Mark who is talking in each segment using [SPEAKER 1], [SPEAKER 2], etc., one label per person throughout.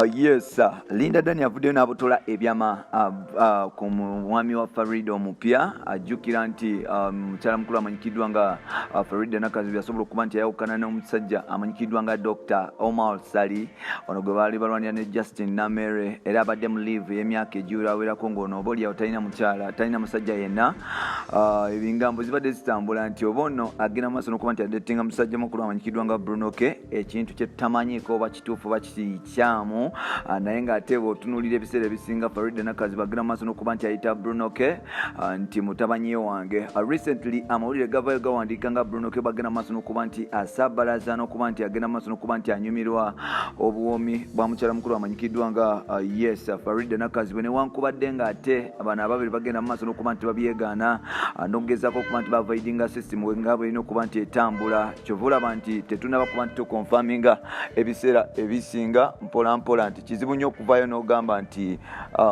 [SPEAKER 1] Yes, Linda Dani avuddeyo n'abutola ebyama ku mwami wa Faridah omupya ajjukira nti mukyala mukulu amanyikiddwa nga Faridah Nakazibwe yasobola okuba nti yayawukana n'omusajja amanyikiddwa nga Dr. Omar Sali ono gwe baali balwanira ne Justin Namere era abadde mu live y'emyaka egiwera awerako ng'ono oba oliawo talina mukyala talina musajja yenna. Ebingambo zibadde zitambula nti oba ono agenda maaso n'okuba nti adetinga musajja mukulu amanyikiddwa nga Bruno K ekintu kye tutamanyiiko oba kituufu oba kikyamu naye ng'ate bw'otunuulira ebiseera ebisinga Faridah Nakazibwe agenda maaso n'okuba nti ayita Bruno K nti mutabanyi wange. Recently amawulire gavayo gawandiika nga Bruno K bagenda maaso n'okuba nti asaabalaza n'okuba nti agenda maaso n'okuba nti anyumirwa obuwoomi bwa mukyala mukulu amanyikiddwa nga yes Faridah Nakazibwe newankubadde ng'ate abaana ababiri bagenda maaso n'okuba nti babyegaana n'okugezaako okuba nti bavoidinga system nga bw'erina okuba nti etambula kyova olaba nti tetunaba kuba nti tukonfaminga ebiseera ebisinga mpola nti kizibu nnyo okuvaayo n'ogamba nti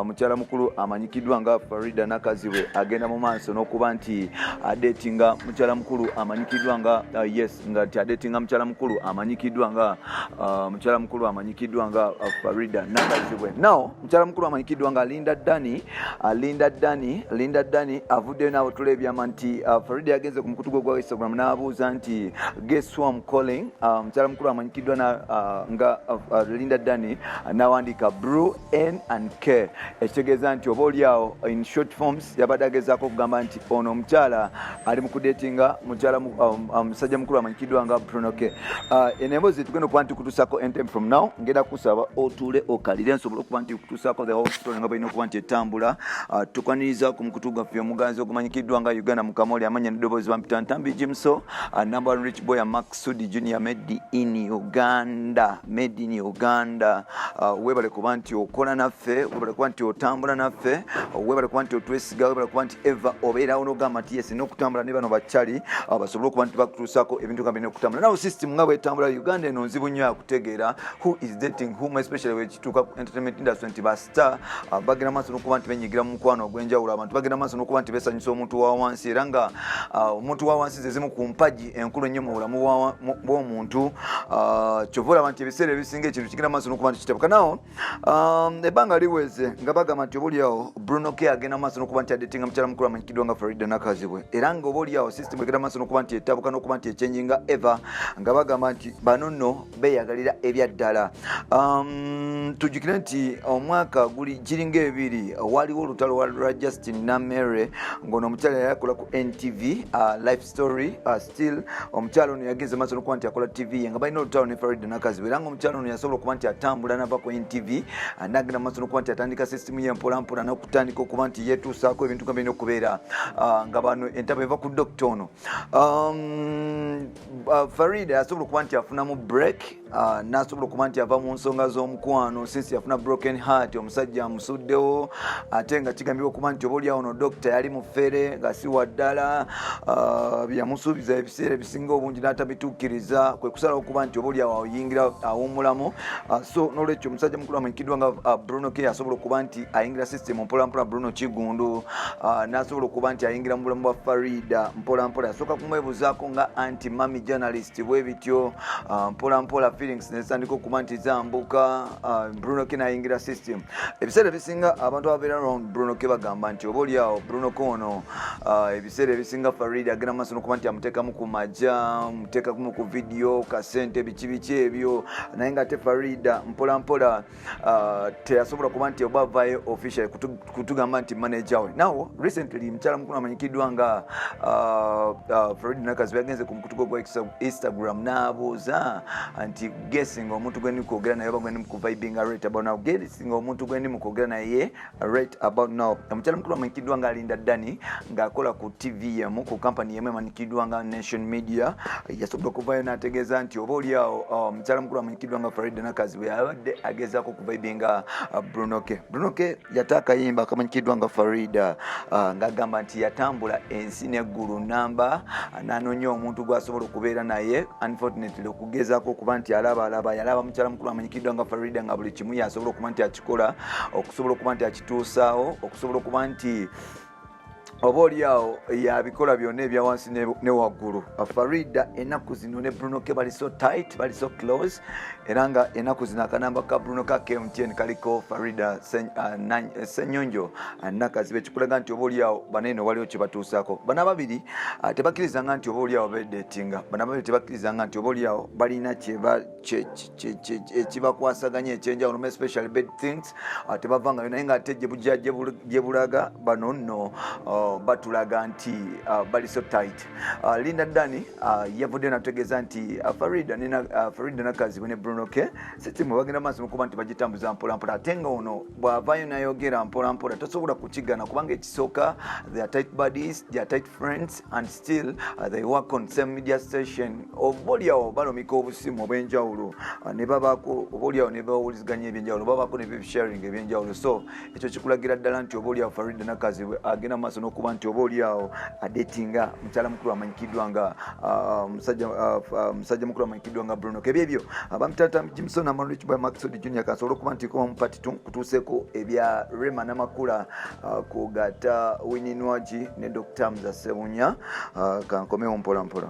[SPEAKER 1] mukyala mukulu amanyikiddwa nga Faridah Nakazibwe agenda mu maaso n'okuba nti adetinga mukyala mukulu amanyikiddwa nga yes nga nti adetinga mukyala mukulu amanyikiddwa nga Faridah Nakazibwe. Now mukyala mukulu amanyikiddwa nga Linda Dani avuddeyo n'abutula ebyama nti Faridah yagenze ku mukutu gwe gwa Instagram n'abuuza nti guess who I'm calling. Mukyala mukulu amanyikiddwa nga Linda Dani n'awandiika Bru N and K ekitegeeza nti oba oliawo in short forms yabadde agezaako okugamba nti ono omukyala ali mu kudetinga musajja mukulu amanyikiddwa nga Bruno K. Enembozi tugenda okuba nti kutuusaako anytime from now ngenda kusaba otuule okalire nsobole okuba nti kutuusaako the whole story nga balina okuba nti etambula. Tukwaniriza ku mukutu gwaffe omuganzi ogumanyikiddwa nga Uganda Mukamooli amanya n'eddoboozi bampita Ntambi Jimso number one rich boy Maksudi Junior made in Uganda. Webale kuba nti okola naffe, webale kuba nti otambula naffe, webale kuba nti otwesiga, webale kuba nti eva obeerawo n'ogamba nti yes n'okutambula ne bano bakyali basobole okuba nti bakutuusaako ebintu nga birina okutambula. Nawo system nga bwetambula Uganda eno nzibu nnyo yakutegeera who is dating whom, especially wekituuka ku entertainment industry nti bastar bagenda maaso n'okuba nti benyigira mu mukwano ogw'enjawulo. Abantu bagenda maaso n'okuba nti beesanyusa omuntu wa wansi era nga omuntu wa wansi ze zimu ku mpagi enkulu ennyo mu bulamu bw'omuntu. Kyova olaba nti ebiseera ebisinga ekintu kigenda maaso n'okuba nti kitebuka. Nawo ebbanga liweze nga bagamba nti oba oliawo Bruno K agenda maaso n'okuba nti adetinga mukyala mukulu amanyikiddwa nga Faridah Nakazibwe era nga oba oliawo system egenda maaso n'okuba nti etabuka n'okuba nti echenjinga eva nga bagamba nti bano nno beeyagalira ebyaddala. Tujjukire nti omwaka giringa ebiri waliwo olutalo lwa Justin Namere ng'ono omukyala yakola ku NTV life story still omukyala ono yagenze maaso n'okuba nti akola TV nga balina olutalo ne Faridah Nakazibwe era nga omukyala ono yasobola okuba nti atambula nava ku NTV nagenda maaso n'okuba nti atandika system ye mpolampola n'okutandika okuba nti yeetuusaako ebintu nga birina okubeera nga bano entaba eva ku dokita ono. Faridah yasobola okuba nti afunamu break n'asobola okuba nti ava mu nsonga z'omukwano since yafuna broken heart omusajja amusuddewo ate nga kigambibwa okuba nti oba oliawo ono dokita yali mufere nga si waddala byamusuubiza ebiseera ebisinga obungi n'atabituukiriza kwe kusalawo okuba nti oba oliawo ayingira awummulamu. So n'olwekyo omusajja mukulu amanyikiddwa nga Bruno K asobola okuba nti ayingira system mpolampola. Bruno Kigundu n'asobola okuba nti ayingira mu bulamu bwa Faridah mpolampola. Yasooka kumwebuzaako nga anti mami journalist bwe bityo mpolampola feelings nezitandika okuba nti zambuka. Bruno K n'ayingira system. Ebiseera ebisinga abantu ababeera around Bruno K bagamba nti oba oliawo Bruno K ono ebiseera ebisinga Faridah agenda maaso n'okuba nti amuteekamu ku majja amuteekamu ku video kasente biki ebyo naye nga ate Faridah mpolampola teyasobola kuba nti oba avayo official kutugamba nti manager we. Now recently mukyala mukulu amanyikiddwa nga Faridah Nakazibwe yagenze ku mukutu gwa Instagram n'abuuza nti guessing omuntu gwe ndikwogera naye oba gwe ndimukuvibinga right about now. Guessing omuntu gwe ndimukwogera naye right about now. Omukyala mukulu amanyikiddwa nga Linda Dani ng'akola ku TV yemu ku company yemu emanyikiddwa nga Nation Media yasobola okuvayo n'ategeeza nti oba oliawo omukyala mukulu amanyikiddwa nga Faridah Nakazibwe yabadde agezaako okuvibinga Bruno K. Bruno K yata akayimba akamanyikiddwa nga Faridah ng'agamba nti yatambula ensi n'eggulu namba n'anoonya omuntu gw'asobola okubeera naye. Unfortunately okugezaako okuba nti yalaba mukyala mukulu amanyikiddwa nga Faridah nga buli kimu yasobola okuba nti akikola okusobola okuba nti akituusaawo okusobola okuba nti oboolyawo yabikola byonna ebya wansi ne waggulu. Faridah ennaku zino ne Bruno ke bali so tight, bali so close, era nga ennaku zino akanamba ka Bruno ka KMTN kaliko Faridah Ssenyonjo Nakazibwe, ekikulaga nti oboolyawo banene waliwo kye batuusaako. Bano ababiri tebakkirizanga nti oboolyawo bedeetinga, bano ababiri tebakkirizanga nti oboolyawo balina ekibakwasaganya ekyenjawulo, especially bad things, tebavanga naye nga ate gye bulaga bano nno batulaga nti bali so tight. Linda Dani yavudde nategeeza nti Faridah Nakazibwe ne Bruno ke sitimu bagenda maaso mukuba nti bagitambuza mpolampola, ate nga ono bw'avaayo nayogera mpolampola tosobola kukigana kubanga ekisooka they are tight buddies, they are tight friends, and still they work on same media station. Oboolyawo balumika obusimu obw'enjawulo ne babaako, oboolyawo ne bawuliziganya ebyenjawulo, babaako ne sharing ebyenjawulo. So ekyo kikulagira ddala nti oboolyawo Faridah Nakazibwe agenda maaso n'okuba nti oboolyawo adetinga mukyala mukulu amanyikiddwa nga musajja mukulu amanyikiddwa nga Bruno. Kebyebyo abamutata Jimson Amalrich by Maxod Junior kasobola okuba nti ko mu part 2 kutuuseeko ebya Rema Namakula kugata Winnie Nwaji ne Dr. Mza Sebunya. Kankomewo mpola mpola.